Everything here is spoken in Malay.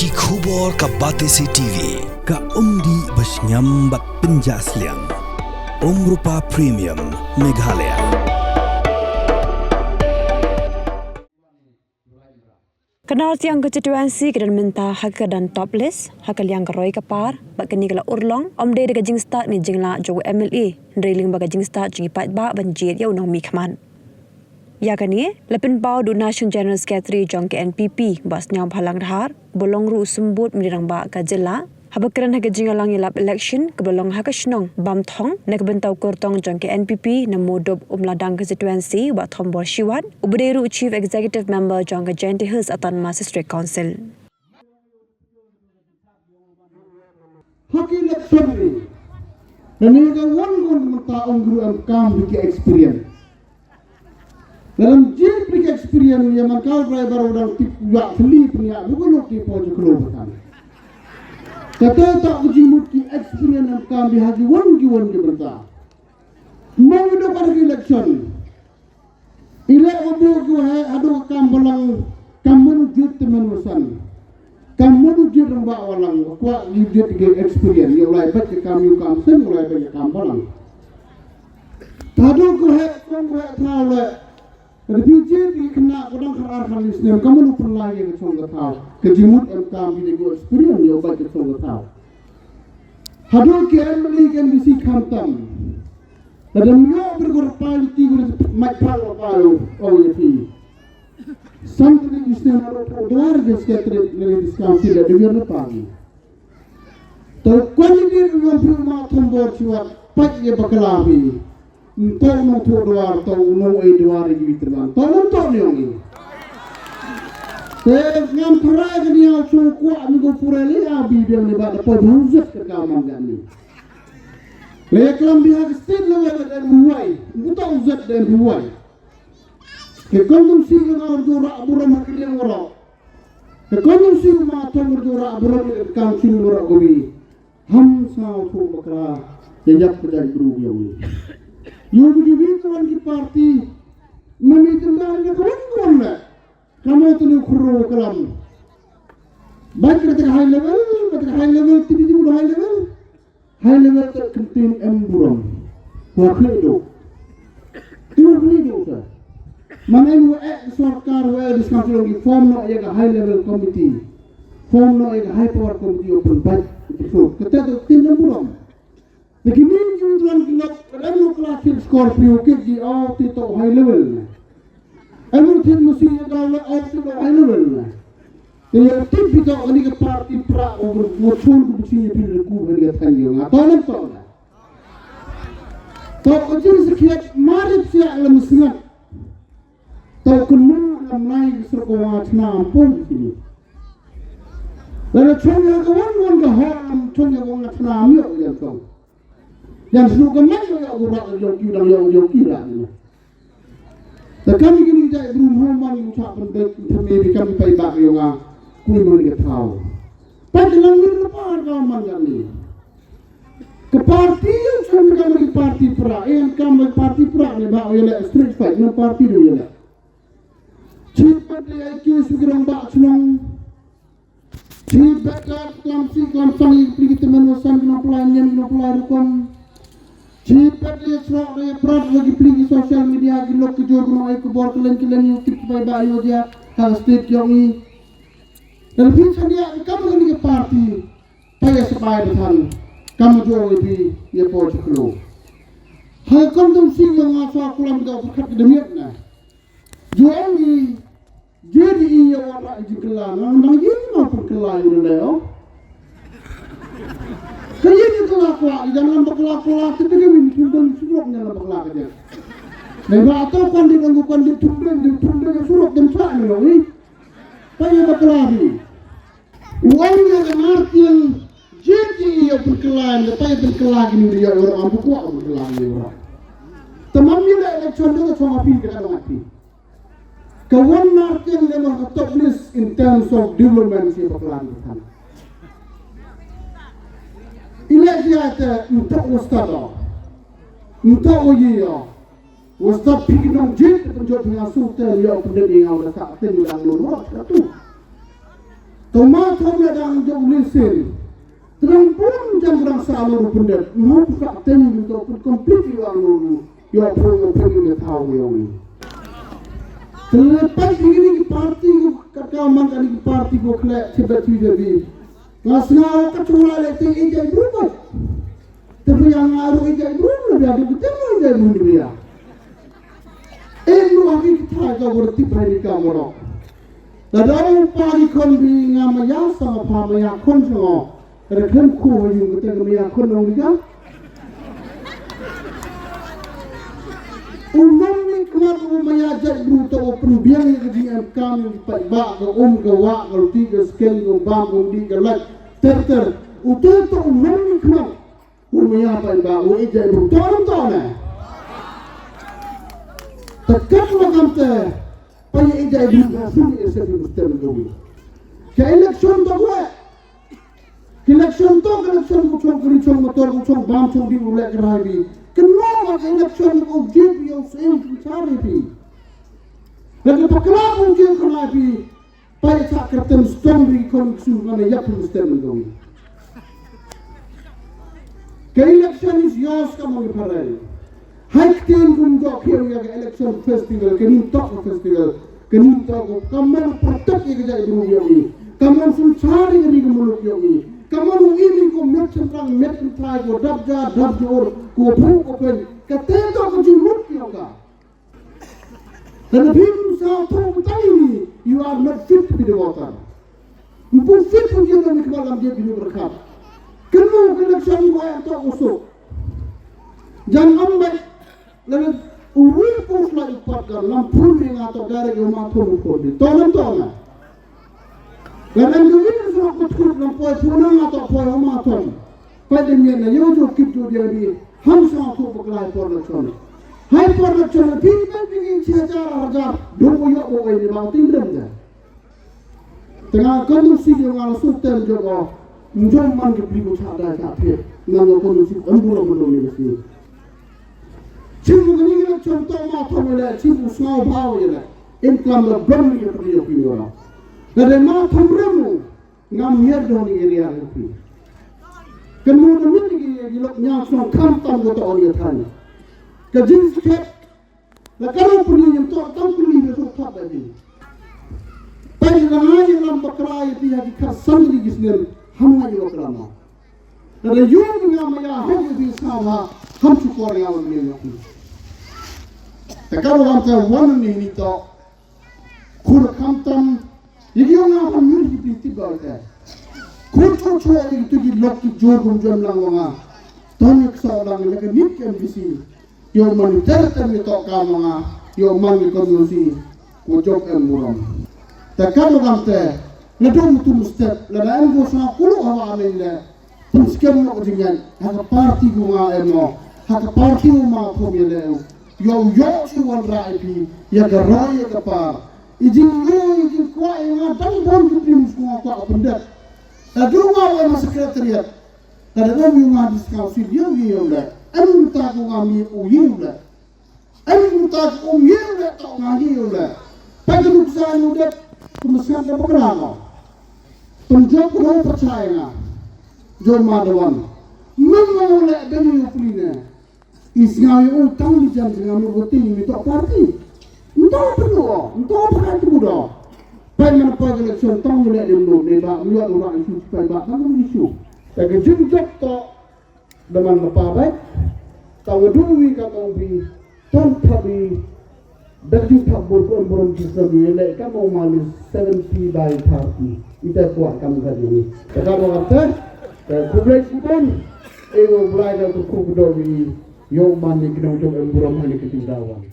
Ki khubor ka Batesi TV ka umdi basnyambak penjaslian Rupa Premium Meghalaya. Kenal tiang konstituensi kedan mentah haka dan top list haka liang keroi kapar bak keni kala urlong om de jing start ni jingla jo MLA ndreling baga jing start jingi pat ba banjir ya unong mi khaman ya kani lepin pau du National General Secretary jong ke NPP bas nyam halang dhar bolong ru sumbut mirang ba ka jela habakran haka jingalang ilap election ke bolong haka shnong bam thong nak bentau kortong jong ke NPP na modob umladang konstituensi ba thombor shiwat ubderu chief executive member jong ke Jenti Hills atan ma district council Haki election ni naniga wan mata ongru am kam biki experience dalam jil biki experience yang makau driver orang tiga fli punya bukan ti pojok keluar kata tak kejimut ki experience am kam bihagi wan ki berta mau do pada election ila obo ko hai ado kam balang kam menujut teman wasan kam menujut ramba walang kwa yudit ke experience yang lai baca kam yu kam sen lai baca kam balang tado ko hai kong hai thale Repije di kena kodang karar halis nem kamu lu pernah yang songga tahu kejimut am kam bi go experience yo baca songga tahu hado ke emli kan bisi khantam dan yo bergor palti gur mai palo palo oh yeti sampai istem aro doar de skatre le diskam tidak dengar pagi to quality yo ma thombor chuwa pat ye bakalabi to no to doar to no e doar ji terban to ni te ngam thara ni au chu kwa mi go purele abi de ne ba po buzet ke kamang gani le klam biha state level dan huai buta uzat dan huai ke kondom si ngar dora abura makile ngora ke kondom si ma tong dora abura council ngora gobi ham sa thu bakra jejak pedai guru yawi yo bi witan ki parti mami tendang ke kon la kamu tu ni khuru kalam baik kata high level tibi high level tak kentin emburong wakledo tu mana ni sarkar wa discussion lagi form no ya high level committee form no ya high power committee open baik so kata tu tim emburong begini tuan kelab dalam kelas Scorpio ke di tito high level everything mesti kalau to high level ya tim kita ini ke parti pra over muncul bukti pilih ku hari kan yo ngatolan to kecil sekian marip siak lemusngat to kenu lamai serkowa cna pun sini lalu chongya kawan ke ham chongya kawan cna yo ya to yang suka kemana ya gua yo kira ni kami kini jai rumah yang tak penting kami kami pai bak yo nga kui moni ke tahu padahal ni lepas kaman kami ke parti yang sama kami parti pra yang kami parti pra ni bak yo le street fight ni parti dia yo le cepat dia ke segera bak senang cepat kelam sangi pergi teman wasan kena pelanyan kena pelarukan cepat dia serok dia berat lagi pergi sosial media gilok kejur mengenai kebor kelen yang kita pai yo dia hal state yang ni dan pinsan dia kamu ni ke parti payah supaya bertahan kamu jual lebih ya pojok lo hal kondom sing yang asal kulam kita berkat demiak na jual ni jadi ia warna jikelan nang ini mau perkelan leo kaya ni kelakua jangan berkelakua kita kami sudah suruknya berkelak aja nah atau kondit tumbang suruk dan sana ni payah berkelak ni uang yang arti yang jadi ia berkelan payah berkelak ni dia orang ampu kuat berkelak ni orang teman ni dah election tu sama api kita mati kawan arti yang memang top list in terms of development si berkelak ni Ilahi ada untuk ustadz, untuk ujian, ustadz pikirkan jid penjat dengan sultan yang pendek yang ada saat ini dalam luar satu. Tomato ladang jauh lisin. Terang pun jangan salah pendet. Mau buka tem untuk komplit yang lalu. Ya perlu pergi tahu yang ini. Selepas ini parti kakaman kali parti ko kelak cepat jadi. Ngasngau kacula lete ijai berubah. Tapi yang ngaruh ijai berubah dia betul ijai berubah dia. Elu lagi kita kau berarti pergi kamera. Dadau pagi kon bi ngamaya sama pamaya kon semua. Rekam ku yang kita ngamaya kon orang dia. Umum ni keluar umaya jadi bruto open biang yang kejian kami pai ba ke ke wa ke tiga sken ke bang ke di ke lek ter utul tu umum ni keluar umaya pai ba jadi bruto orang na tekat macam te pai jadi bruto sini esok mesti menjadi ke election tu gue election kucing motor kucing bam kucing di ulek kerani. Kenapa election objek yang saya cari pi? Lalu pekerjaan objek kenapa? Pai tak kertem stomri konsu mana ya pun stem dong. Ke election is yours kamu diparai. Haikin pun dok yang election festival, kenin tok festival, kenin tok kamu pertek yang jadi dulu yang ini. Kamu cari yang mulut yang ini. Kamu ini ko mercantang mercantai ko dabjor ko pu ko pen katento ko jumut yoga. Dan bim sa tu ini you are not fit to be the water. Mpu fit pun dia ni kemalam dia bini berkat. Kamu election ko yang tak usuk. Jangan ambil lalu uwi pun lagi patkan lampun dengan atau dari rumah tu ko di. Tolong. Lalu ini semua kutuk lampoi punang atau poi amaton. Pada mana yojo kipu dia di hamsa tu berkelai production. Hai production pintar pinggir sejarah dua yok boleh di bawah tinggal je. Tengah kondisi yang ala sultan juga muncul man kebliku sada kapir. Nang kondisi belum ni mesti. Cipu ni kita contoh macam mana cipu semua bau je lah. Income belum ni pergi pergi orang. Dari mana pemberemu ngamir doni area itu. Kemudian ini dilok nyasong kantam kota orang tanya. Kajin sikit, kalau punya yang tu tak punya besok tak lagi. Pai dengan yang lambat kelai dia dikasam di gisner, hamma juga kelama. Dari yang ngamaya ham di sana, ham cukup yang awal ni aku. Kalau orang tahu ni tu, kur kantam. Jadi orang apa mesti prinsipal kan? Kurang cuma itu di lok jor kumjam langwanga. Tanya keseorang lagi ni kan bisi. Yo mani tertem itu kamanga. Yo mani kondusi kujok emburam. Tak kalau kante, ledong tu mustep. Ledang gosna kulu hawa amilnya. Puskem nak dengan hak parti bunga emo. Hak parti bunga komile. Yo si wan raipi. Ya gerai ya kepar. Izin kuat yang ada pun kita semua kuat pendat. Lalu awak masuk sekretariat. Kadang yang ada diskusi dia lah. Anu tak kami uyu lah. Anu tak uyu lah tak ngaji lah. Pada usaha udah kemesan apa kerana? Penjauh kau percaya. Jom madawan. Memulai dari upline. Isngai utang di jam dengan rutin itu parti. Entah apa itu dah. Pada apa election tahun ni dulu ni dah lihat orang isu pada kamu isu. Tapi jumlah tak dengan apa baik. Tahu dulu kata orang tanpa di baju tak berburu kisah ni lek kamu manis 70 by 30. Itu kuat kamu kali ni. Kalau orang tu, kubur pun, ego belajar tu kubur ni. Yo mani kena untuk berburu mani ketinggalan.